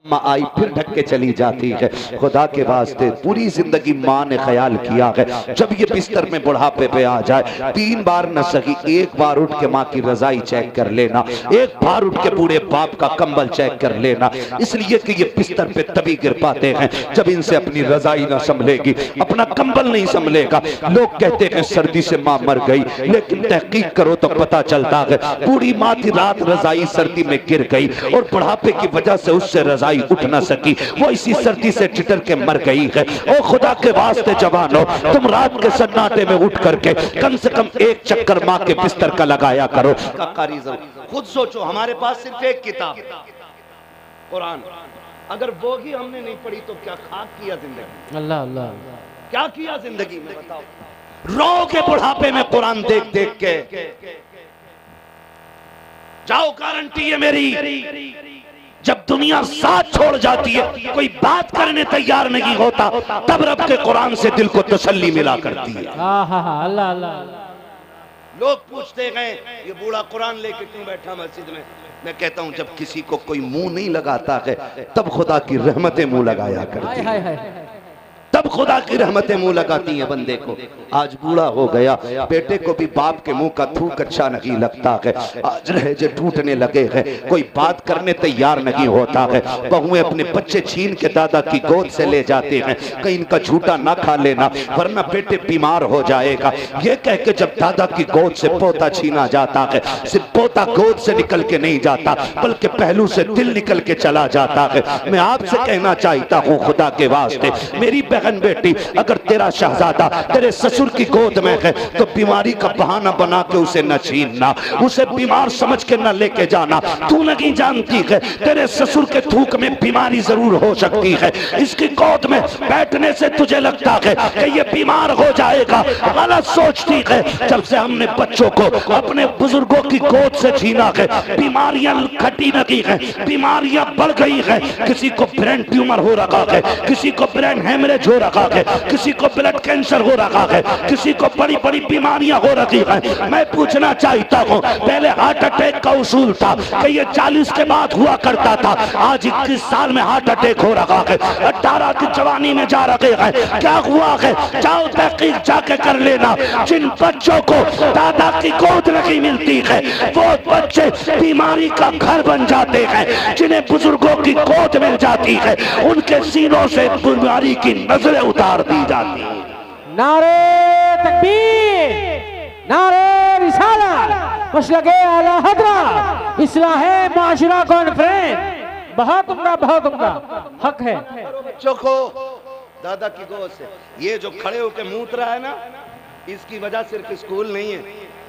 माँ आई फिर ढक के चली जाती है। खुदा के वास्ते पूरी जिंदगी माँ ने ख्याल किया है जब ये बिस्तर में बुढ़ापे पे आ जाए 3 बार न सही 1 बार उठ के माँ की रजाई चेक कर लेना, 1 बार उठ के बूढ़े बाप का कंबल चेक कर लेना, इसलिए कि ये बिस्तर पे तभी गिर पाते हैं जब इनसे अपनी रजाई ना संभलेगी, अपना कंबल नहीं संभलेगा। लोग कहते हैं सर्दी से माँ मर गई, लेकिन तहकीक करो तो पता चलता है बूढ़ी माँ की रात रजाई सर्दी में गिर गई और बुढ़ापे की वजह से उससे रजाई उठ न सकी, वो इसी सर्दी से ठिठर के मर गई है। ओ खुदा के वास्ते जवानों, तुम रात के सन्नाटे में उठ करके कम से कम 1 चक्कर माँ के बिस्तर का लगाया करो। खुद सोचो, हमारे पास सिर्फ एक किताब कुरान, अगर वो ही हमने नहीं पढ़ी तो क्या खाक किया जिंदगी। अल्लाह अल्लाह, क्या किया जिंदगी में बताओ। रो के बुढ़ापे में कुरान देख देख के जाओ, गारंटी है मेरी, जब दुनिया साथ छोड़ जाती है, कोई बात करने तैयार नहीं होता, तब रब के कुरान से दिल को तसल्ली मिला करती है। अल्लाह अल्लाह। लोग पूछते गए ये बूढ़ा कुरान लेके क्यों बैठा मस्जिद में, मैं कहता हूं जब किसी को कोई मुंह नहीं लगाता है तब खुदा की रहमतें मुंह लगाया करती है, तब खुदा की रहमतें मुंह लगाती हैं बंदे को। आज बूढ़ा हो गया, बेटे को भी बाप के मुंह का थूक अच्छा नहीं लगता है, आज लहजे टूटने लगे हैं, कोई बात करने तैयार नहीं होता है। बहुएं अपने बच्चे छीन के दादा की गोद से ले जाते हैं, कहीं इनका झूठा ना खा लेना वरना बेटे बीमार हो जाएगा, ये कह के जब दादा की गोद से पोता छीना जाता है, सिर्फ पोता गोद से निकल के नहीं जाता बल्कि पहलू से दिल निकल के चला जाता है। मैं आपसे कहना चाहता हूँ खुदा के वास्ते मेरी बहन बेटी, अगर तेरा शहजादा तेरे ससुर की गोद में है तो बीमारी का बहाना बना के उसे न छीनना, उसे बीमार समझ के न लेके जाना। तू नहीं जानती है तेरे ससुर के थूक में बीमारी जरूर हो सकती है, इसकी गोद में बैठने से तुझे लगता है कि ये बीमार हो जाएगा, गलत सोचती है। जब से हमने बच्चों को अपने बुजुर्गों की गोद से छीना है, बीमारियां घटी नहीं है, बीमारियां बढ़ गई है। किसी को ब्रेन ट्यूमर हो रखा है, किसी को ब्रेन हेमरेज हो रखा है, किसी को ब्लड कैंसर हो रखा है, किसी को बड़ी बड़ी बीमारियां हो रही हैं। मैं पूछना चाहता हूं, पहले हार्ट अटैक का उसूल था कि ये 40 के बाद हुआ करता था, आज 21 साल में हार्ट अटैक हो रहा है, 18 की जवानी में जा रहे हैं। क्या हुआ है? जाओ तहकीक जाके कर लेना। जिन बच्चों को दादा की गोद नहीं मिलती है वो बच्चे बीमारी का घर बन जाते हैं, जिन्हें बुजुर्गों की गोद मिल जाती है उनके सीनों से बीमारी की नजरें उतार दी जाती है। नारे तकबीर, नारे रिसालत, मसलके आला हज़रत, इस्लाहे माशरा कॉन्फ्रेंस। बहुत उम्दा, बहुत उम्दा, हक है। बच्चों को दादा की गोद से, ये जो खड़े होकर मूत रहा है ना, इसकी वजह सिर्फ स्कूल नहीं है,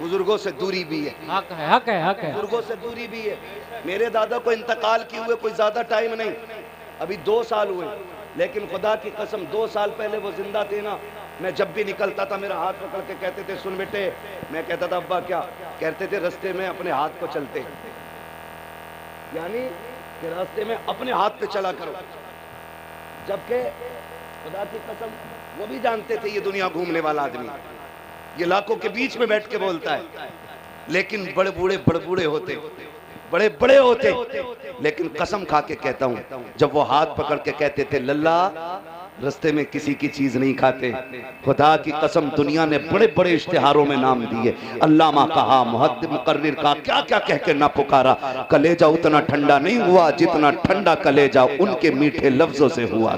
बुजुर्गों से दूरी भी है। हक है, हक है, हक है। बुजुर्गों से दूरी भी है। मेरे दादा को इंतकाल किए हुए कोई ज्यादा टाइम नहीं, अभी 2 साल हुए, लेकिन खुदा की कसम 2 साल पहले वो जिंदा थे ना, मैं जब भी निकलता था मेरा हाथ पकड़ के कहते थे सुन बेटे, मैं कहता था अब्बा क्या, कहते थे रास्ते में अपने हाथ को चलते, यानी कि रास्ते में अपने हाथ पे चला करो। जबकि खुदा की कसम वो भी जानते थे ये दुनिया घूमने वाला आदमी, ये लाखों के बीच में बैठ के बोलता है, लेकिन बड़े बूढ़े होते, बड़े बड़े होते, लेकिन कसम खा के कहता हूं जब वो हाथ पकड़ के कहते थे लल्ला रास्ते में किसी की चीज नहीं खाते, खुदा की कसम दुनिया ने बड़े बड़े इश्तिहारों में नाम दिए, अल्लामा कहा, मुहद्दिस मुकर्रिर कहा, क्या क्या कह के ना पुकारा, कलेजा उतना ठंडा नहीं हुआ जितना ठंडा कलेजा उनके मीठे लफ्जों से हुआ।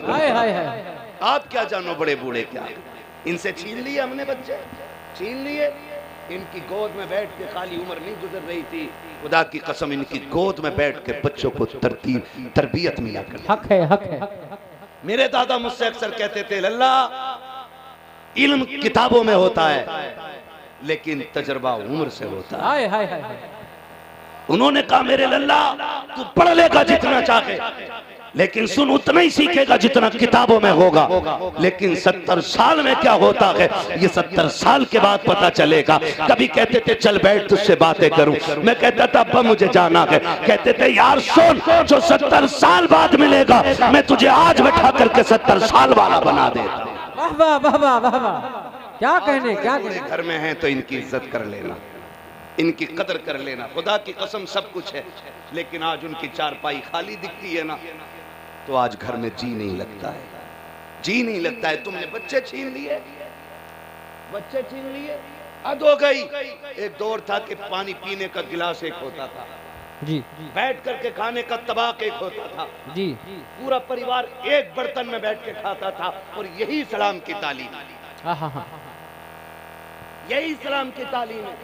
आप क्या जानो बड़े बूढ़े क्या, इनसे छीन लिए हमने बच्चे, छीन लिए। इनकी गोद में बैठ के खाली उम्र नहीं गुजर रही थी, खुदा की कसम इनकी गोद में बैठ के बच्चों को तरबियत मिला कर। हक है, हक है। मेरे दादा मुझसे अक्सर कहते थे लल्ला इल्म किताबों में होता है लेकिन तजर्बा उम्र से होता है। हाय हाय हाय। उन्होंने कहा मेरे लल्ला तू पढ़ लेगा जितना चाहे, लेकिन सुन उतना ही सीखेगा जितना किताबों में होगा, लेकिन 70 साल में क्या होता है ये 70 साल के बाद पता चलेगा। कभी कहते थे चल बैठ तुझसे बातें करूं, मैं कहता था अब्बा मुझे जाना है, कहते थे यार सुन जो 70 साल बाद मिलेगा मैं तुझे आज बैठा करके 70 साल वाला बना देता। वाह वाह वाह वाह वाह वाह, क्या कहने, क्या कहने। घर में है तो इनकी इज्जत कर लेना, इनकी कदर कर लेना, खुदा की कसम सब कुछ है, लेकिन आज उनकी चारपाई खाली दिखती है ना, तो आज घर में जी नहीं लगता है, जी नहीं लगता है। तुमने बच्चे छीन लिए, बच्चे छीन लिए, हद हो गई। एक दौर था कि पानी पीने का गिलास एक होता था जी, बैठ करके खाने का तबाक एक होता था जी, पूरा परिवार एक बर्तन में बैठ के खाता था। और यही इस्लाम की तालीम है, यही इस्लाम की तालीम है।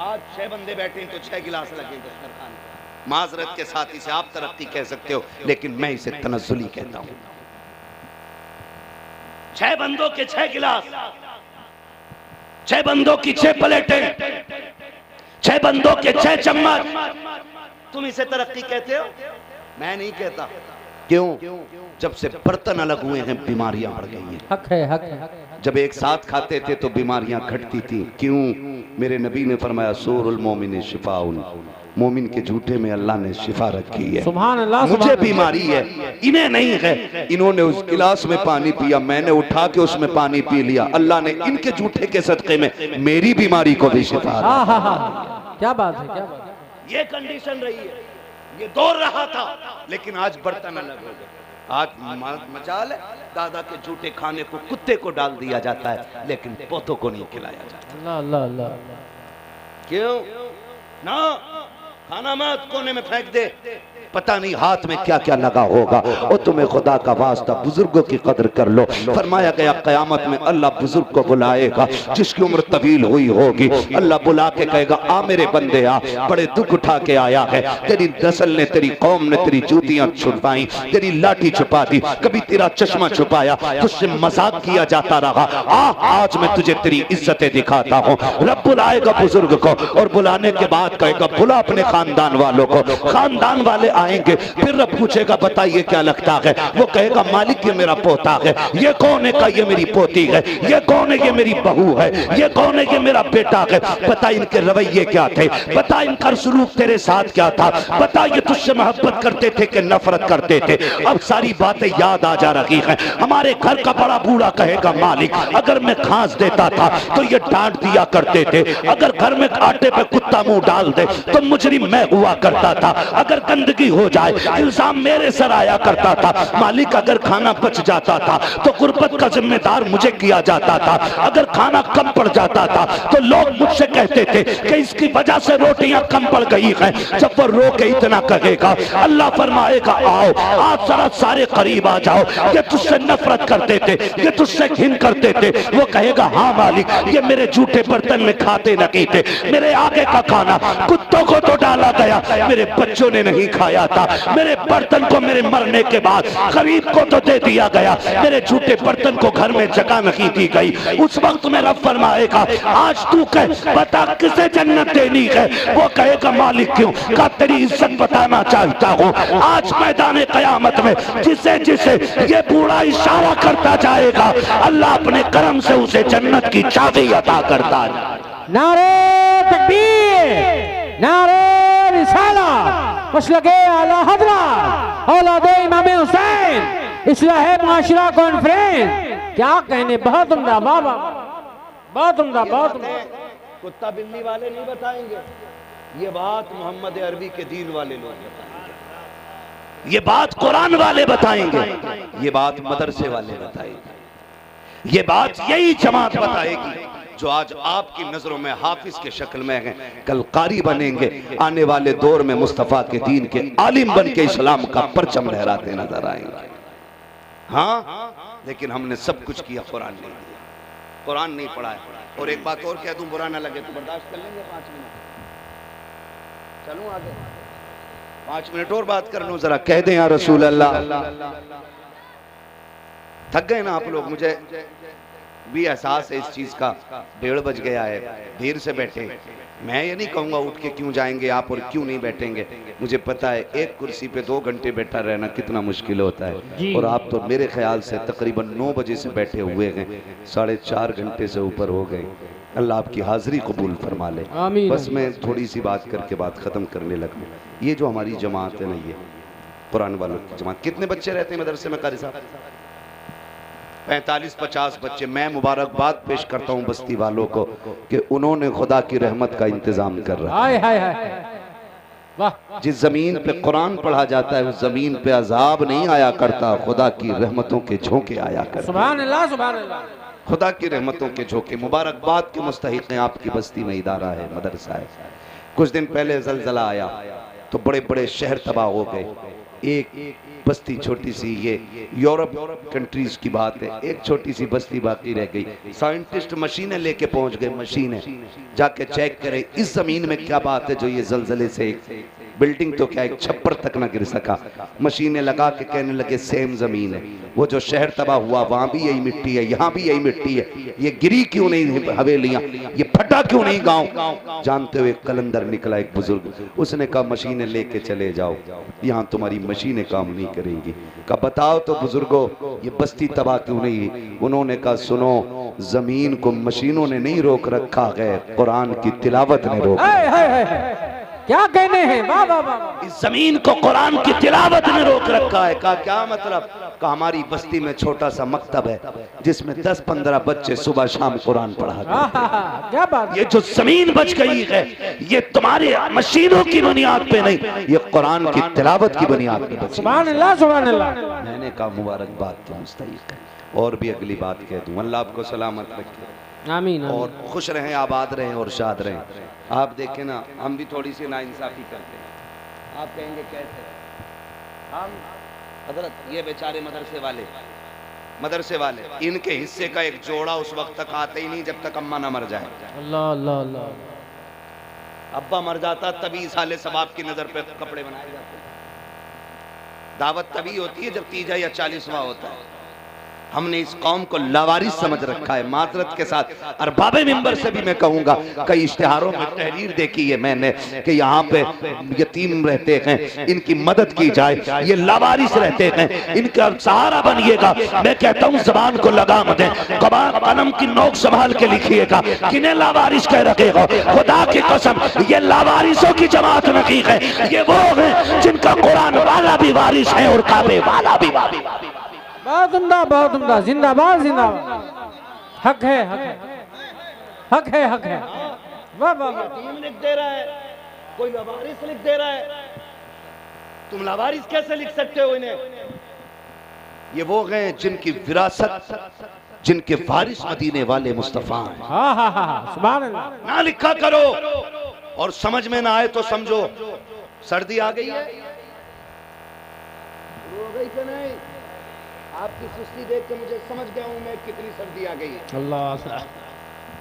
आज 6 बंदे बैठे हैं तो 6 गिलास लगे दस्तरखान पे। माजरत के साथ इसे आप तरक्की कह सकते हो, लेकिन मैं इसे तनज़्ज़ुली कहता हूं। 6 बंदों के 6 गिलास, 6 बंदों की 6 प्लेटें, 6 बंदों के 6 चम्मच, तुम इसे तरक्की कहते हो? मैं नहीं कहता। क्यों? जब से बर्तन अलग हुए हैं बीमारियां बढ़ गई हैं। हक है, हक है। जब एक साथ खाते थे तो बीमारियां घटती थी। क्यों? मेरे नबी ने फरमाया सूरुल मोमिन शिफाउन, मोमिन के जूठे में अल्लाह ने शिफा रखी है। सुभान अल्लाह। मुझे बीमारी है, इन्हें नहीं है। इन्होंने उस गिलास में पानी पिया, मैंने उठा के उसमें पानी पी लिया। अल्लाह ने इनके जूठे के सदके में मेरी बीमारी को भी शिफा। क्या बात है, क्या बात है। ये कंडीशन रही है, ये दौर रहा था, लेकिन आज बर्तन अलग हो गए। आज मजाल है, दादा के जूठे खाने को कुत्ते को डाल दिया जाता है, लेकिन पोतों को नहीं खिलाया जाता। अल्लाह अल्लाह अल्लाह। क्यों ना? खाना मत कोने में फेंक दे, पता नहीं हाथ में क्या क्या लगा होगा। और तुम्हें खुदा का वास्ता बुजुर्गों की कदर कर लो। फरमाया गया क़यामत में अल्लाह बुजुर्ग को बुलाएगा जिसकी उम्र तवील हुई होगी। अल्लाह बुला के कहेगा आ मेरे बंदे आ, बड़े दुख उठा के आया है। तेरी नस्ल ने, तेरी कौम ने तेरी जूतियां छुपाई, तेरी लाठी छुपा दी, कभी तेरा चश्मा छुपाया, तुझसे मजाक किया जाता रहा। आज मैं तुझे तेरी इज्जतें दिखाता हूँ। रब बुलाएगा बुजुर्ग को और बुलाने के बाद कहेगा बुला अपने खानदान वालों को। खानदान वाले आएंगे, फिर रब पूछेगा बताइए क्या लगता है? वो कहेगा मालिक ये मेरा पोता है। ये कौन है? का ये मेरी पोती है। ये कौन है? ये मेरी बहू है। ये कौन है? ये मेरा बेटा है। बता इनके रवैये क्या थे, बता इनका सलूक तेरे साथ क्या था, बता ये तुझसे मोहब्बत करते थे कि नफरत करते थे। अब सारी बातें याद आ जा रही हैं। हमारे घर का बड़ा बूढ़ा कहेगा मालिक अगर मैं खांस देता था तो ये डांट दिया करते थे, अगर घर में आटे पे कुत्ता मुंह डाल दे तो मुजरिम मैं हुआ करता था, अगर गंदगी हो जाए इल्जाम मेरे सर आया करता था। मालिक अगर खाना बच जाता था तो गुर्बत का जिम्मेदार मुझे किया जाता था, अगर खाना कम पड़ जाता था तो लोग मुझसे कहते थे कि इसकी वजह से रोटियां कम पड़ गई हैं। जब वो रो के इतना कहेगा अल्लाह फरमाएगा आओ आज जरा सारे करीब आ जाओ, ये तुझसे नफरत करते थे, ये तुझसे घिन करते थे। वो कहेगा हाँ मालिक ये मेरे झूठे बर्तन में खाते नहीं थे, मेरे आगे का खाना कुत्तों को तो डाला गया, मेरे बच्चों ने नहीं खाया था, मेरे बर्तन को मेरे मरने के बाद गरीब को तो दे दिया गया, मेरे झूठे बर्तन को घर में जगह नहीं दी गई। उस वक्त में रब फरमाएगा आज तू कह बता किसे जन्नत देनी है? वो कहेगा मालिक क्यों? का तेरी इज्जत बताना चाहता हूँ। आज मैदान क़यामत में जिसे जिसे ये बूढ़ा इशारा करता जाएगा अल्लाह अपने करम से उसे जन्नत की चाबी अता करता है। नारे तकबीर, नारे रिसाला, मसलके आला हज़रत औलादे इमाम हुसैन इस्लाह मुआशरा कॉन्फ्रेंस। क्या कहने, बहुत उम्दा, बहुत उम्दा, बहुत उम्दा। कुत्ता बिल्ली वाले नहीं बताएंगे, ये बात मोहम्मद अरबी के दीन वाले लोग बताएंगे, ये बात कुरान वाले बताएंगे, ये बात मदरसे वाले बताएंगे, ये बात यही जमात बताएगी जो आज आपकी नजरों में हाफिज के शक्ल में हैं, कल कारी बनेंगे, आने वाले दौर में मुस्तफा के दीन के आलिम बन के इस्लाम का परचम लहराते नजर आएंगे। हाँ, लेकिन हमने सब कुछ किया, कुरान नहीं दिया, कुरान नहीं पढ़ाया। और एक बात और कह दूं, बुरा ना लगे तो बर्दाश्त कर लेंगे 5 मिनट, चलूं आगे 5 मिनट और बात कर लो जरा, कह दें या रसूल अल्लाह। थक गए ना आप लोग? मुझे भी एहसास है इस चीज का, 1:30 बज गया है, देर से बैठे। मैं ये नहीं कहूंगा उठ के क्यों जाएंगे आप और क्यों नहीं बैठेंगे, मुझे पता है एक कुर्सी पे 2 घंटे बैठा रहना कितना मुश्किल होता है, और आप तो मेरे ख्याल से तकरीबन 9 बजे से बैठे हुए हैं, 4.5 घंटे से ऊपर हो गए। अल्लाह आपकी हाजिरी कबूल फरमा ले। बस मैं थोड़ी सी बात करके बात खत्म करने लगा। ये जो हमारी जमात है ना, ये कुरान वालों की जमात, कितने बच्चे रहते हैं मदरसे में कारी साहब? 45-50 बच्चे। मैं मुबारकबाद पेश करता हूं बस्ती वालों को कि उन्होंने खुदा की रहमत का इंतजाम कर रहा है। वाह जिस जमीन पे कुरान पढ़ा जाता है उस जमीन पे अजाब नहीं आया करता, खुदा की रहमतों के झोंके आया करते। सुभान अल्लाह सुभान अल्लाह। खुदा की रहमतों के झोंके। मुबारकबाद के मुस्तहिक हैं। आपकी बस्ती में इदारा है, मदरसा है। कुछ दिन पहले जलजला आया तो बड़े बड़े शहर तबाह हो गए। एक बस्ती छोटी सी, ये यूरोप कंट्रीज की बात है, एक छोटी सी बस्ती बाकी रह गई। साइंटिस्ट मशीनें लेके पहुंच गए, मशीनें जाके चेक करें इस जमीन में क्या बात है जो ये जलजले से एक बिल्डिंग तो क्या एक छप्पर तक ना गिर सका। मशीनें लगा के कहने लगे सेम जमीन है, वो जो शहर तबाह हुआ वहां भी यही मिट्टी है, यहाँ भी यही मिट्टी है, ये गिरी क्यों नहीं हवेलियां, ये फटा क्यों नहीं गांव। जानते हुए कलंदर निकला एक बुजुर्ग, उसने कहा मशीनें लेके चले जाओ, यहाँ तुम्हारी मशीनें काम नहीं करेंगी। कहा बताओ तो बुजुर्गो ये बस्ती तबाह क्यों नहीं। उन्होंने कहा सुनो, जमीन को मशीनों ने नहीं रोक रखा है, कुरान की तिलावत ने रोक। क्या कहने हैं, वाह वाह वाह। इस जमीन को कुरान की तिलावत ने रोक रखा है। कहा क्या मतलब। कहा हमारी बस्ती में छोटा सा मकतब है जिसमें 10-15 बच्चे सुबह शाम कुरान पढ़ा करते। क्या बात। ये जो जमीन बच गई है ये तुम्हारे मशीनों की बुनियाद पे नहीं, ये कुरान की तिलावत की बुनियाद पे बची। सुभान अल्लाह सुभान अल्लाह। मैंने कहा मुबारकबाद के मुस्तहिक है। और भी अगली बात कह दूं, अल्लाह आपको सलामत रखे, आमीन और खुश रहें, आबाद रहें और शाद रहें। आप देखें ना, हम भी थोड़ी सी नाइंसाफी करते हैं। आप कहेंगे कैसे। हम हजरत ये बेचारे मदरसे वाले इनके हिस्से का एक जोड़ा उस वक्त तक आते ही नहीं जब तक अम्मा ना मर जाए। अल्लाह अल्लाह अल्लाह। अब्बा मर जाता तभी साले सबाब की नजर पे कपड़े बनाए जाते। दावत तभी होती है जब 30 या 40वां होता है। हमने इस कौम को लावारिस समझ रखा है, माजरत के साथ। और बाबे मिंबर से भी मैं कहूंगा, कई इश्तिहारों में तहरीर देखी है मैंने कि यहाँ पे यतीम रहते हैं, इनकी मदद की जाए, ये लावारिस रहते हैं, इनका सहारा बनिएगा। मैं कहता हूँ जबान को लगाम दें, कलम की नोक संभाल के लिखिएगा। किन्हें लावारिस कह रखेगा, खुदा की कसम ये लावारिसों की जमात नहीं है, ये वो है जिनका कुरान वाला भी वारिस है और काबे वाला भी वारिस। बहुत उम्दा, जिंदाबाद जिंदाबाद। हक है हक है हक है हक है। वाह वाह। टीम लिख दे रहा है, कोई लावारिस लिख दे रहा है। तुम लावारिस कैसे लिख सकते हो इन्हें। ये वो गए जिनकी विरासत, जिनके वारिस मदीने वाले मुस्तफा हैं। हाँ हाँ हाँ सुभान अल्लाह। ना लिखा करो, और समझ में ना आए तो समझो सर्दी आ गई है। हो गई कि नहीं। आपकी सुस्ती देख के मुझे समझ गया हूं मैं कितनी सर्दी आ गई है। अल्लाह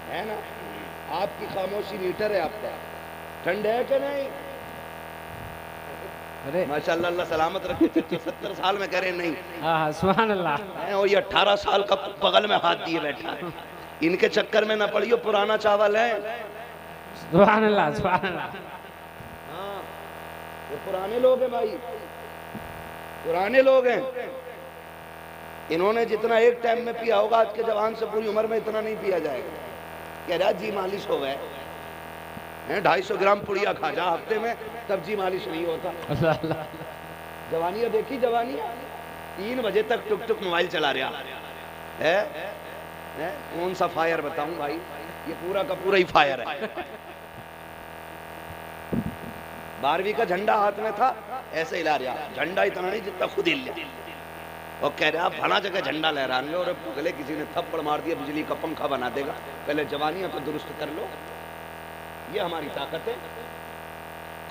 है ना। आपकी खामोशी मीटर है आपका। ठंड है कि नहीं। अरे माशाल्लाह, अल्लाह सलामत रखे। 70 साल में कह रहे नहीं। हाँ सुभान अल्लाह। और ये 18 साल का बगल में हाथ दिए बैठा है। इनके चक्कर में ना पड़ियो, पुराना चावल है। सुभान अल्लाह सुभान अल्लाह। हाँ, वो पुराने लोग हैं भाई, पुराने लोग हैं। इन्होंने जितना एक टाइम में पिया होगा, आज के जवान से पूरी उम्र में इतना नहीं पिया जाएगा। कह रहा जी मालिश हो गए, 250 ग्राम पुड़िया खा जा हफ्ते में, तब जी मालिश नहीं होता। जवानियां देखी, जवानियां 3 बजे तक टुक टुक मोबाइल चला रहा है। कौन सा फायर बताऊं भाई, ये पूरा का पूरा ही फायर है। 12वीं का झंडा हाथ में था, ऐसे हिला रहा, झंडा इतना नहीं जितना खुद हिल लिया। और कह रहे आप फला जगह झंडा लहराने लो, और अगले किसी ने थप्पड़ मार दिया, बिजली का पंखा बना देगा। पहले जवानियां तो दुरुस्त कर लो, ये हमारी ताकत है।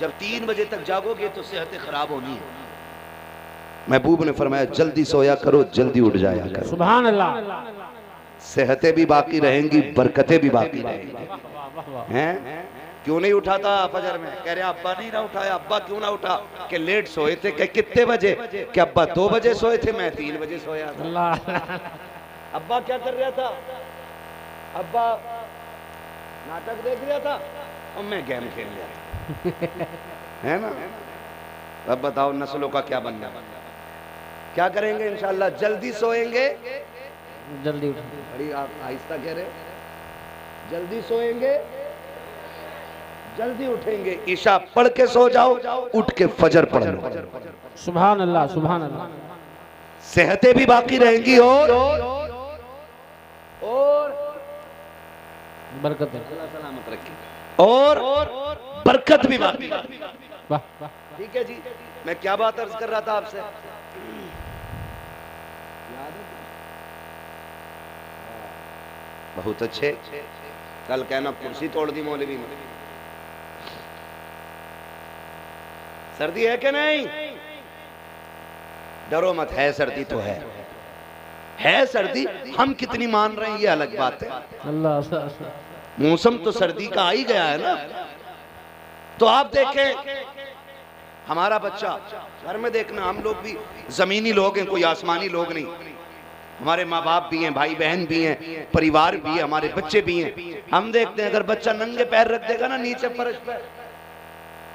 जब 3 बजे तक जागोगे तो सेहतें खराब होनी है। महबूब ने फरमाया जल्दी सोया करो, जल्दी उठ जाया करो। सुभान अल्लाह। सेहतें भी बाकी रहेंगी, बरकतें भी बाकी रहेंगी। हैं क्यों नहीं उठा था फजर में। कह रहे अब्बा नहीं ना उठाया। अब्बा क्यों ना उठा, कि लेट सोए थे। कि कितने बजे, कि अब्बा 2 बजे सोए थे, मैं 3 बजे सोया था। अब्बा क्या कर रहा था, अब्बा नाटक देख रहा था और मैं गेम खेल रहा है ना। अब बताओ नस्लों का क्या बनना। क्या करेंगे इंशाल्लाह, जल्दी सोएंगे, जल्दी बड़ी आप आहिस्ता कह रहे, जल्दी सोएंगे, जल्दी उठेंगे। ईशा पढ़ के सो जाओ, उठ के फजर पढ़ लो। सुभान अल्लाह सुभान अल्लाह। सेहतें भी बाकी रहेंगी और बरकत सलामत रखें, और बरकत भी बाकी। वाह वाह। ठीक है जी, मैं क्या बात अर्ज कर रहा था आपसे, याद है? बहुत अच्छे, कल कहना कुर्सी तोड़ दी मौलवी ने। सर्दी है कि नहीं? डरो मत, है सर्दी तो है सर्दी। हम कितनी मान रहे हैं ये अलग बात है। अल्लाह, मौसम तो सर्दी का आ ही गया है ना। तो आप देखें, हमारा बच्चा घर में देखना, हम लोग भी जमीनी लोग हैं, कोई आसमानी लोग नहीं। हमारे माँ बाप भी हैं, भाई बहन भी हैं, परिवार भी है, हमारे बच्चे भी हैं। हम देखते हैं अगर बच्चा नंगे पैर रख देगा ना नीचे फर्श पर,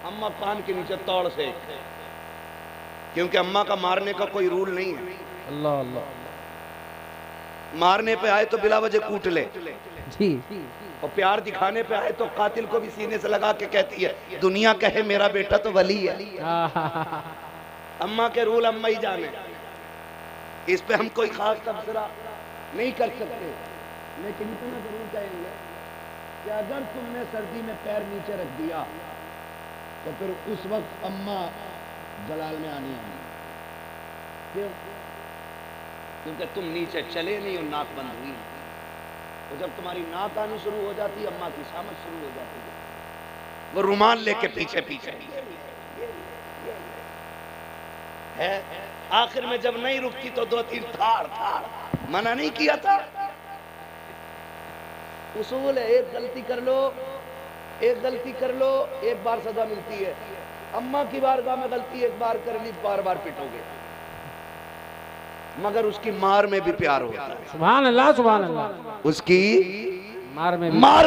अम्मा कान के नीचे तौड़ से, क्योंकि अम्मा का मारने का कोई रूल नहीं है। अल्लाह अल्लाह, मारने पे आए तो बिला वजह कूट ले जी, और प्यार दिखाने पे आए तो कातिल को भी सीने से लगा के कहती है दुनिया कहे मेरा बेटा तो वली है। अम्मा के रूल अम्मा ही जाने, इस पे हम कोई खास तबसरा नहीं कर सकते। लेकिन इतना जरूर कहेंगे कि अगर तुमने सर्दी में पैर नीचे रख दिया तो फिर उस वक्त अम्मा जलाल में आनी क्यों? क्योंकि तुम नीचे चले नहीं और नाक बंद हुई। तो जब तुम्हारी नाक आनी शुरू हो जाती है, अम्मा की शामत शुरू हो जाती है, वो रुमाल लेके पीछे पीछे है। आखिर में जब नहीं रुकती तो 2-3 थाड़ मना नहीं किया था। उसूल है, एक गलती कर लो, एक बार सजा मिलती है। अम्मा की बारगाह में गलती एक बार कर ली, बार बार पिटोगे, मगर उसकी मार में भी प्यार होता है। सुभान अल्लाह, सुभान अल्लाह। उसकी मार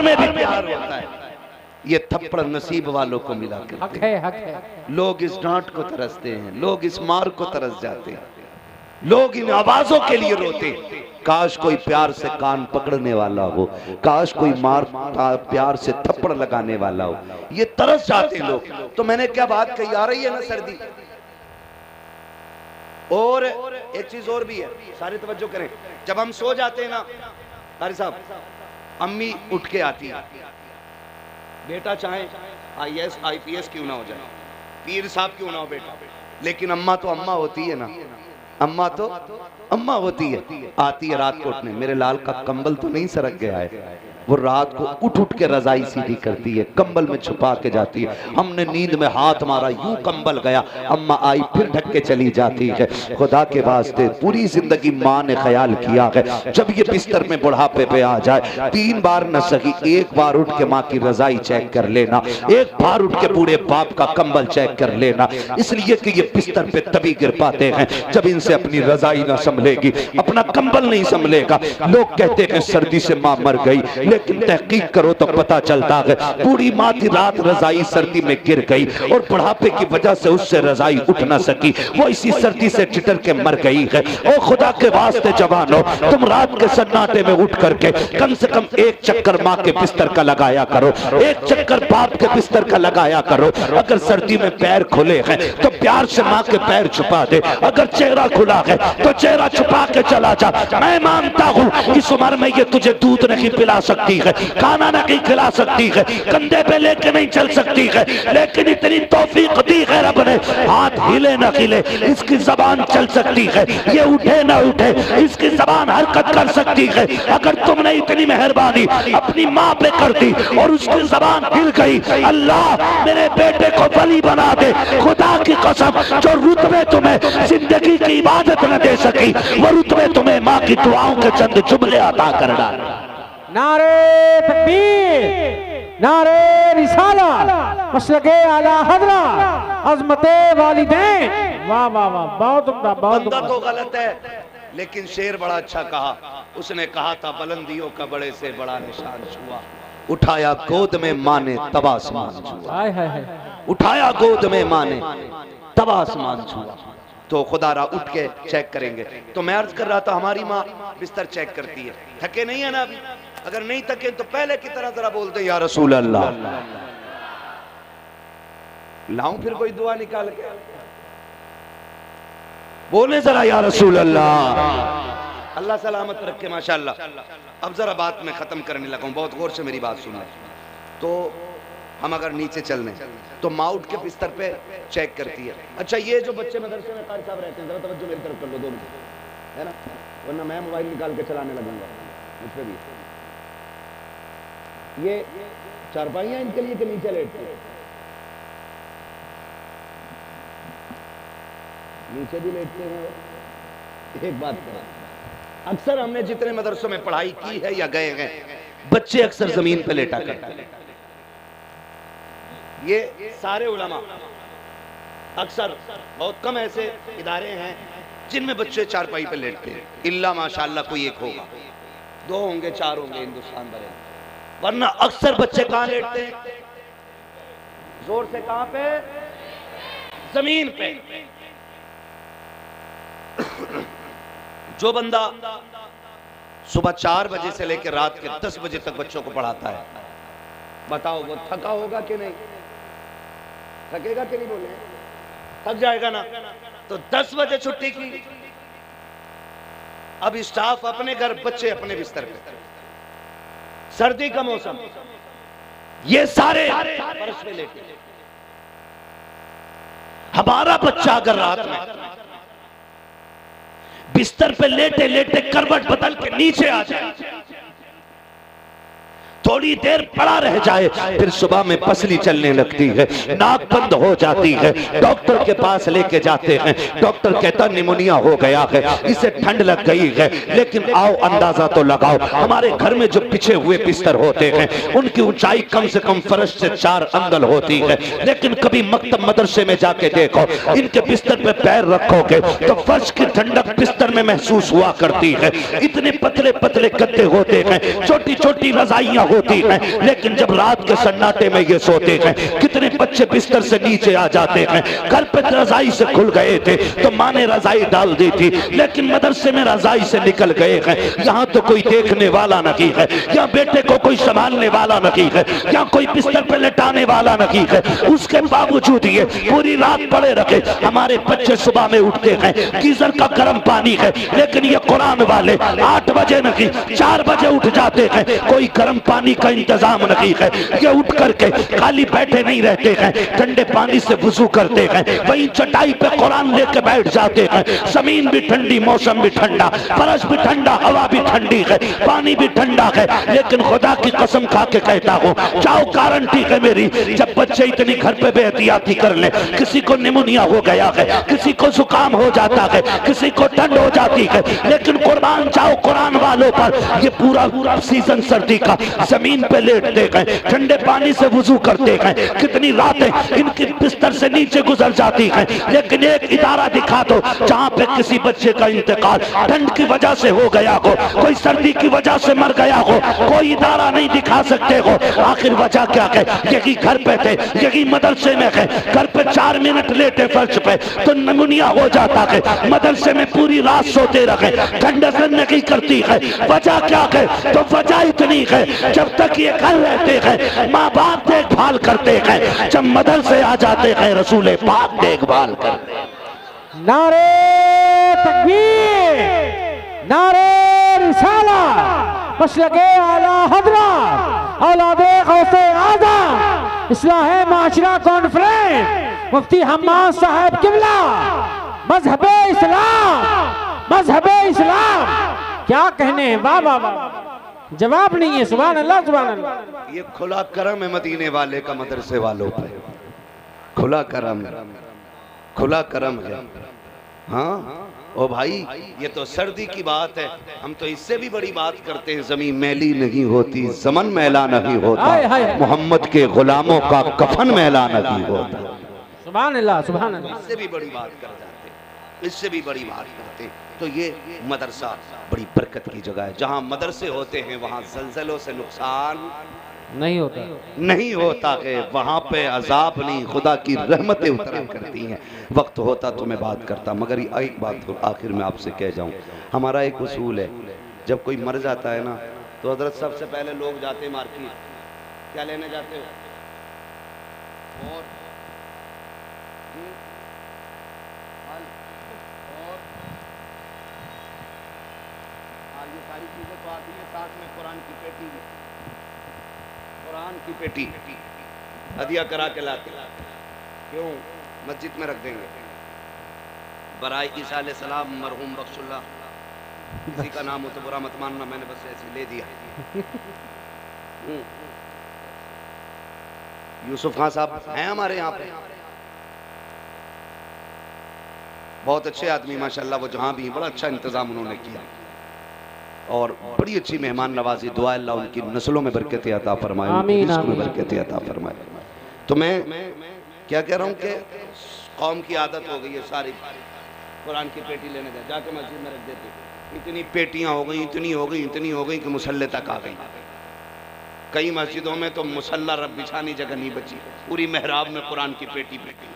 में भी प्यार होता है। ये थप्पड़ नसीब वालों को मिला करते हैं। हक है, हक है। लोग इस डांट को तरसते हैं, लोग इस मार को तरस जाते हैं, लोग इन आवाजों के लिए रोते हैं। काश कोई प्यार से कान पकड़ने वाला हो, काश कोई मार प्यार से थप्पड़ लगाने वाला हो, ये तरस जाते हैं लोग। तो मैंने क्या बात कही, आ रही है ना सर्दी। और एक चीज और भी है, सारे तवज्जो करें। जब हम सो जाते हैं ना कारी साहब, अम्मी उठ के आती है, बेटा चाहे IAS IPS क्यों ना हो जाए, पीर साहब क्यों ना हो बेटा, लेकिन अम्मा तो अम्मा होती है ना, अम्मा तो अम्मा होती है। आती है रात को उठने, मेरे लाल का कंबल तो नहीं सरक गया है, वो रात को उठ के रजाई सीधी करती है, कंबल में छुपा के जाती है। हमने नींद में हाथ मारा, यूं कंबल गया, अम्मा आई फिर ढक के चली जाती है। खुदा के वास्ते पूरी जिंदगी माँ ने ख्याल किया है, जब ये बिस्तर में बुढ़ापे पे आ जाए, 3 बार न सही, 1 बार उठ के माँ की रजाई चेक कर लेना, 1 बार उठ के बूढ़े बाप का कंबल चेक कर लेना, इसलिए कि ये बिस्तर पे तभी गिर पाते हैं जब इनसे अपनी रजाई ना संभलेगी, अपना कंबल नहीं संभलेगा। लोग कहते हैं सर्दी से माँ मर गई, लेकिन तहकीक करो तो पता चलता है बूढ़ी माँ की रात रजाई सर्दी में गिर गई और बुढ़ापे की वजह से उससे रजाई उठ ना सकी, वो इसी सर्दी से चिटर के मर गई है। ओ खुदा के वास्ते जवानों, तुम रात के सन्नाटे में उठ करके कम से कम 1 चक्कर माँ के बिस्तर का लगाया करो, 1 चक्कर बाप के बिस्तर का लगाया करो। अगर सर्दी में पैर खुले हैं तो प्यार से माँ के पैर छुपा दे, अगर चेहरा खुला है तो चेहरा छुपा के चला जा। मैं मानता हूँ इस उम्र में ये तुझे दूध नहीं पिला सकती है, खाना नहीं खिला सकती है, कंधे पे लेके नहीं चल सकती है, लेकिन इतनी तौफीक दी है रब ने, हाथ हिले न हिले, इसकी जबान चल सकती है, ये उठे न उठे, इसकी जबान हरकत कर सकती है। अगर तुमने इतनी मेहरबानी अपनी माँ पे कर दी और उसकी जबान हिल गई, अल्लाह मेरे बेटे को वली बना दे। खुदा की कसम, जो रुतबे तुम्हें जिंदगी की इबादत न दे सकी, वो रुतबे तुम्हें माँ की दुआओं के चंद जुमले अता कर डाले। नारे तकबीर, नारे रिसाला, मसलके आला हजरा, अज़मते वालिदैन। वाह वाह वाह, बहुत उम्दा, बहुत उम्दा। तो गलत है, लेकिन शेर बड़ा अच्छा कहा। उसने कहा था बुलंदियों का बड़े से बड़ा निशान छुआ, उठाया गोद में माँ ने तब आसमान छुआ, उठाया गोद में माँ ने तब आसमान छुआ। तो खुदारा उठ के चेक करेंगे। तो मैं अर्ज कर रहा था, हमारी माँ बिस्तर चेक करती है, थके नहीं है ना अभी? अगर नहीं थके तो पहले की तरह जरा बोलते या रसूल अल्लाह। लाऊं फिर कोई दुआ निकाल के? बोले जरा या रसूल अल्लाह। अल्लाह सलामत रखे माशाअल्लाह। अब जरा बात मैं खत्म करने लगा हूं, बहुत गौर से मेरी बात सुनना। तो हम अगर नीचे चल रहे तो माउट के बिस्तर पे चेक करती है। अच्छा, ये जो बच्चे मदरसे में कारी साहब रहते हैं, जरा तवज्जो मेरी तरफ कर लो 2 मिनट, है ना, वरना मैं मोबाइल निकाल के चलाने लगूंगा मुझ पे भी। ये चारपाइयां इनके लिए के नीचे लेटते हैं, नीचे भी लेटते हैं। एक बात करें, अक्सर हमने जितने मदरसों में पढ़ाई की है या गए हैं, बच्चे अक्सर जमीन पे लेटा करते हैं। ये सारे उलमा, अक्सर बहुत कम ऐसे इदारे हैं जिनमें बच्चे चारपाई पे लेटते हैं, इल्ला माशाअल्लाह कोई एक होगा, 2 होंगे, 4 होंगे हिंदुस्तान भर, वरना अक्सर बच्चे कहां लेटते हैं? जोर से कहां पे? जमीन पे। जो बंदा सुबह 4 बजे से लेकर रात के 10 बजे तक बच्चों को पढ़ाता है, बताओ वो थका होगा कि नहीं? थकेगा कि नहीं? बोले थक जाएगा ना। तो 10 बजे छुट्टी की, अब स्टाफ अपने घर, बच्चे अपने बिस्तर पे, सर्दी का मौसम, ये सारे फर्श पे लेटे। हमारा बच्चा अगर रात में बिस्तर पे लेटे लेटे करवट बदल के नीचे आ जाए, थोड़ी देर पड़ा रह जाए, फिर सुबह में पसली चलने लगती है, नाक बंद हो जाती है, डॉक्टर के पास लेके जाते हैं, डॉक्टर कहता निमोनिया हो गया है, इसे ठंड लग गई है। लेकिन आओ अंदाजा तो लगाओ, हमारे घर में जो पिछे हुए बिस्तर होते हैं उनकी ऊंचाई कम से कम फर्श से 4 अंगल होती है, लेकिन कभी मकतब मदरसे में जाके देखो, इनके बिस्तर पे पैर रखोगे तो फर्श की ठंडक बिस्तर में महसूस हुआ करती है। इतने पतले पतले गद्दे होते हैं, छोटी छोटी रजाइयां होती है, लेकिन जब रात के सन्नाटे में ये सोते हैं, कितने बच्चे बिस्तर से नीचे आ जाते हैं। घर पे रजाई से खुल गए थे तो माँ ने रजाई डाल दी थी, लेकिन मदरसे में रजाई से निकल गए हैं। यहाँ तो कोई देखने वाला नहीं है, यहाँ बेटे को कोई संभालने वाला नहीं है, यहाँ कोई बिस्तर पे लेटाने वाला नहीं है। उसके बावजूद ये पूरी रात पड़े रखे। हमारे बच्चे सुबह में उठते हैं, गीजर का गर्म पानी है, लेकिन ये कुरान वाले 8 बजे नहीं 4 बजे उठ जाते हैं, कोई गर्म पानी का इंतजाम नहीं है। ये उठ करके खाली बैठे नहीं रहते हैं, ठंडे पानी से वुजू करते हैं, वहीं चटाई पे कुरान लेके बैठ जाते हैं। जमीन भी ठंडी, मौसम भी ठंडा, फर्श भी ठंडा, हवा भी ठंडी है, पानी भी ठंडा है। लेकिन खुदा की कसम खा के कहता हूँ, जाओ गारंटी है मेरी, जब बच्चे इतनी घर पे बेहतियाती कर ले, किसी को निमोनिया हो गया है, किसी को जुकाम हो जाता है, किसी को ठंड हो जाती है, लेकिन कुरान जाओ कुरान वालों पर, ये पूरा सीजन सर्दी का जमीन पे लेटते हैं, ठंडे पानी से वुजू करते हैं। कितनी रातें इनकी बिस्तर से नीचे गुजर जाती हैं, लेकिन एक इदारा दिखा दो जहां पे किसी बच्चे का इंतकाल ठंड की वजह से हो गया हो, कोई सर्दी की वजह से मर गया हो, कोई इदारा नहीं दिखा सकते हो। आखिर वजह क्या है? यही घर पे थे, यही मदरसे में है, घर पे 4 मिनट लेटे फर्श पे तो निमोनिया हो जाता है, मदरसे में पूरी रात सोते रहे, ठंड असर नहीं करती है। वजह क्या है? तो वजह इतनी है, जब तक ये घर रहते हैं माँ बाप देखभाल करते हैं, जब मदरसे आ जाते हैं रसूल पाक देखभाल करते हैं। नारे तकबीर, नारे रिसाला, मसलके आला हज़रत, औलादे गौसे आज़म, इस्लाहे माशरा कॉन्फ्रेंस, मुफ्ती हम्माद साहब किबला, मजहबे इस्लाम, मजहबे इस्लाम। क्या कहने, वाह वाह वाह, जवाब नहीं है। सुभान अल्लाह, सुभान अल्लाह। ये खुला करम है मदीने वाले का मदरसे वालों पे, खुला करम, खुला करम है। हाँ ओ भाई, ये तो सर्दी की बात है, हम तो इससे भी बड़ी बात करते हैं। जमीन मैली नहीं होती, जमन मैला नहीं होता, मोहम्मद के गुलामों का कफन मैला नहीं होता। सुभान अल्लाह, सुभान अल्लाह। इससे भी बड़ी बात कर जाते, इससे भी बड़ी बात करते। तो ये मदरसा बड़ी बरकत की जगह है। जहाँ मदरसे होते हैं वहाँ जलजलों से नुकसान नहीं होता, नहीं होता है, वहाँ पे अजाब नहीं, खुदा की रहमतें उतरा करती हैं। वक्त होता तो मैं बात करता, मगर एक बात आखिर में आपसे कह जाऊँ, हमारा एक उसूल है, जब कोई मर जाता है ना तो हजरत सबसे पहले लोग जाते हैं मार्केट, क्या लेने जाते हो? और ये सारी चीजें तो आती है, साथ में कुरान की पेटी भी, कुरान की पेटी हदिया करा के लाते, क्यों मस्जिद में रख देंगे। बराए ईसा अलैहिस्सलाम मरहूम बख्शुल्लाह, किसी का नाम हो तो बुरा मत मानना, मैंने बस ऐसे ले दिया। यूसुफ खान साहब हैं हमारे यहाँ पे, बहुत अच्छे आदमी माशाल्लाह, वो जहाँ भी बड़ा अच्छा इंतजाम उन्होंने किया और बड़ी अच्छी मेहमान नवाजी। दुआ अल्लाह उनकी नस्लों में बरकत अता फरमाए, उनकी रिज़्क़ में बरकत अता फरमाए। तो मैं क्या कह रहा हूँ कि कौम की आदत हो गई है सारी कुरान की पेटी लेने जाए, जाके मस्जिद में रख देते, इतनी पेटियां हो गई, इतनी हो गई, इतनी हो गई कि मुसल्ले तक आ गई। कई मस्जिदों में तो मुसल्ला रब बिछानी जगह नहीं बची, पूरी मेहराब में कुरान की पेटी पेटी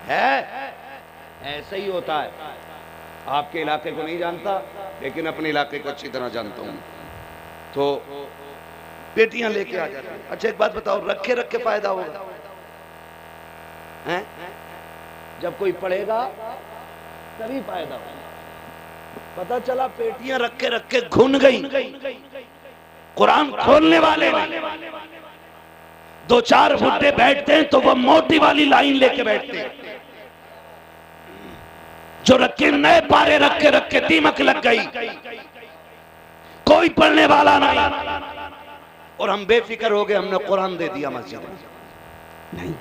है। ऐसा ही होता है। आपके इलाके को नहीं जानता, लेकिन अपने इलाके को अच्छी तरह जानता हूँ। तो पेटियां लेके आ जाते हैं। अच्छा एक बात बताओ, रखे रखे फायदा होगा हैं? जब कोई पढ़ेगा तभी फायदा होगा। पता चला पेटियां रखे रखे घुन गई, कुरान खोलने वाले दो चार बुड्ढे बैठते हैं तो वो मोटी वाली लाइन लेके बैठते हैं, जो रखे नए पारे रखे रखे दीमक लग गई, कोई पढ़ने वाला नहीं, और हम बेफिक्र हो गए, हमने कुरान दे दिया मस्जिद में। नहीं,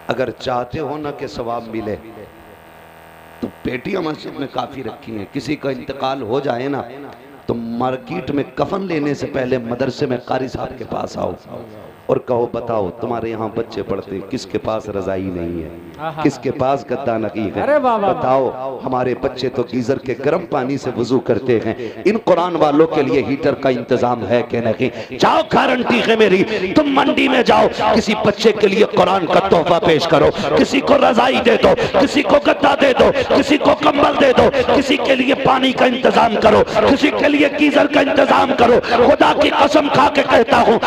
अगर चाहते हो ना कि सवाब मिले तो पेटियां मस्जिद में काफी रखी हैं। किसी का इंतकाल हो जाए ना तो मार्केट में कफन लेने से पहले मदरसे में कारी साहब के पास आओ और कहो बताओ तुम्हारे यहाँ बच्चे पढ़ते, किसके पास रजाई नहीं है, किसके पास गद्दा नहीं है, बताओ हमारे बच्चे तो गीजर के गर्म पानी से वजू करते हैं, इन कुरान वालों के लिए हीटर का इंतजाम है कि नहीं? जाओ, गारंटी है मेरी, तुम मंडी में जाओ, किसी बच्चे के लिए कुरान का तोहफा पेश करो, किसी को रजाई दे दो, किसी को गद्दा दे दो, किसी को कंबल दे दो, किसी के लिए पानी का इंतजाम करो, किसी के लिए गीजर का इंतजाम करो। खुदा की कसम खा के कहता हूँ,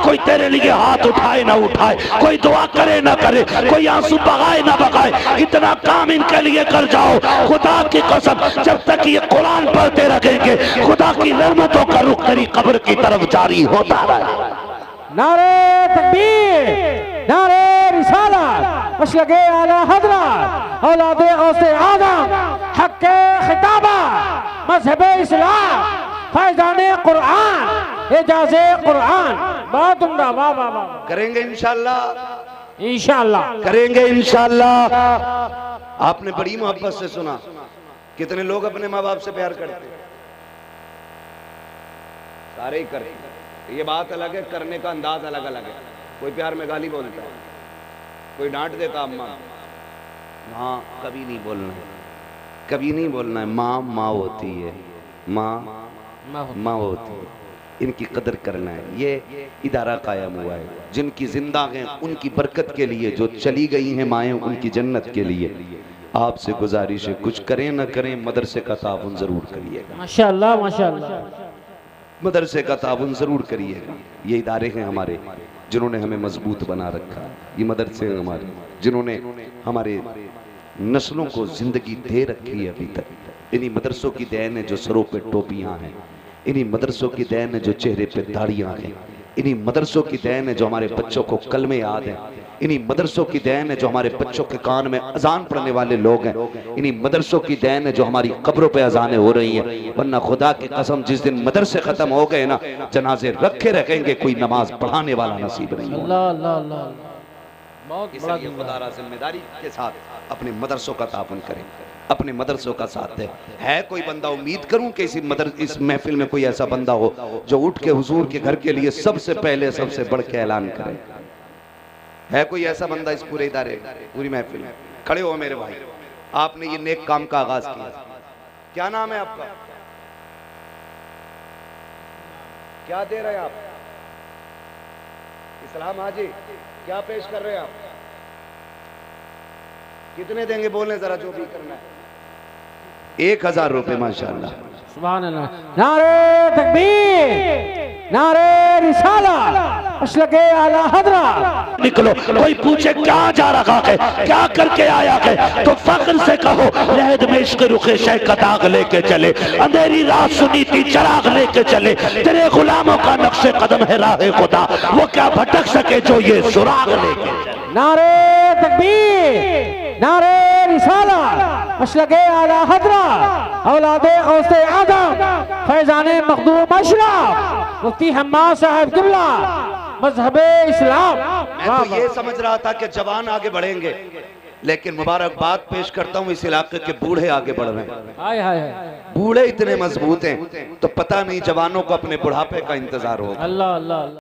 कोई तेरे लिए हाथ उठाए ना उठाए, कोई दुआ करे ना करे, कोई आंसू बगाए ना बगाए, इतना काम इनके लिए कर जाओ। खुदा की कसम, जब तक ये कुरान पढ़ते रहेंगे, खुदा की रहमतों का रुख तेरी कब्र की तरफ जारी होता रहे। नारे तकबीर, नारे रिसालत, मशलके आला हज़रत, औलादे गौसे आज़म, हक़्क़े खिताबा, मज़हबे इस्लाम, फैज़ाने कुरान, एजाज़े कुरान। बहुत उम्दा, वाह वाह वाह। करेंगे इंशाअल्लाह, इंशाअल्लाह करेंगे इंशाअल्लाह। आपने बड़ी मोहब्बत से सुना, कितने लोग अपने माँ बाप से प्यार करते हैं? सारे ही करते हैं। ये बात अलग है, करने का अंदाज अलग अलग है। कोई प्यार में गाली बोलता है, कोई डांट देता अम्मा, हाँ कभी नहीं बोलना है, कभी नहीं बोलना है। माँ माँ होती है, माँ माँ होती है, इनकी कदर करना है। ये इदारा कायम हुआ है, जिनकी जिंदा हैं उनकी बरकत के लिए, जो चली गई हैं माएँ उनकी जन्नत के लिए। आपसे गुजारिश है, कुछ करें ना करें, मदरसे का ताउन जरूर करिएगा। माशाअल्लाह माशाअल्लाह, मदरसे का ताउन जरूर करिएगा। ये इदारे हैं हमारे जिन्होंने हमें मजबूत बना रखा, ये मदरसे हैं हमारे जिन्होंने हमारे नस्लों को जिंदगी दे रखी है अभी तक। इन्हीं मदरसों की देन है जो सरों पे टोपियां हैं, इन्हीं मदरसों की देन है जो चेहरे पे दाढ़ियां हैं, इन्हीं मदरसों की देन है जो हमारे बच्चों को कलमे याद हैं, इन्हीं मदरसों की देन है जो हमारे बच्चों के कान में अजान पढ़ने वाले लोग हैं, इन्हीं मदरसों की देन है जो हमारी कब्रों पे अजानें हो रही हैं। वरना खुदा की कसम, जिस दिन मदरसे खत्म हो गए ना, जनाजे रखे रहेंगे, कोई नमाज पढ़ाने वाला नसीब नहीं होगा। अल्लाह अल्लाह अल्लाह, बहुत बड़ा खुदा जिम्मेदारी के साथ अपने मदरसों का ताउन करें, अपने मदरसों का साथ है। कोई बंदा, उम्मीद करूं कि इस महफिल में कोई ऐसा बंदा हो जो उठ के हुजूर के घर के लिए सबसे पहले सबसे बढ़ के ऐलान करे। है कोई ऐसा बंदा इस पूरे इदारे, पूरी महफिल में? खड़े हो मेरे भाई, आपने ये नेक काम का आगाज किया। क्या नाम है आपका? क्या दे रहे हैं आप? इस्लाम हाजी, क्या पेश कर रहे हैं आप? कितने देंगे? बोलें जरा, जो भी करना है। 1000 रुपए माशाल्लाह। सुभान अल्लाह। नारे तकबीर, नारे रिसालत, मसलके आला हज़रत। निकलो, कोई पूछे क्या जा रहा है, क्या करके आया है, तो फख्र से कहो लहद में इश्क रुखे शय का दाग लेके चले, अंधेरी रात सुनी थी चराग लेके चले, तेरे गुलामों का नक्शे कदम है राह खुदा, वो क्या भटक सके जो ये सुराग लेके चले। नारे तकबीर, नारे रिसालत, मसलके आला हज़रत, औलादे गौसे आदम, फैज़ाने मखदूम अशरफ, मुफ्ती हम्माद साहब किबला, मजहबे इस्लाम। मैं तो ये समझ रहा था कि जवान आगे बढ़ेंगे, लेकिन मुबारकबाद पेश करता हूँ इस इलाके के बूढ़े आगे बढ़ रहे हैं। हाय हाय, बूढ़े इतने मजबूत हैं तो पता नहीं जवानों को अपने बुढ़ापे का इंतजार होगा। अल्लाह अल्लाह।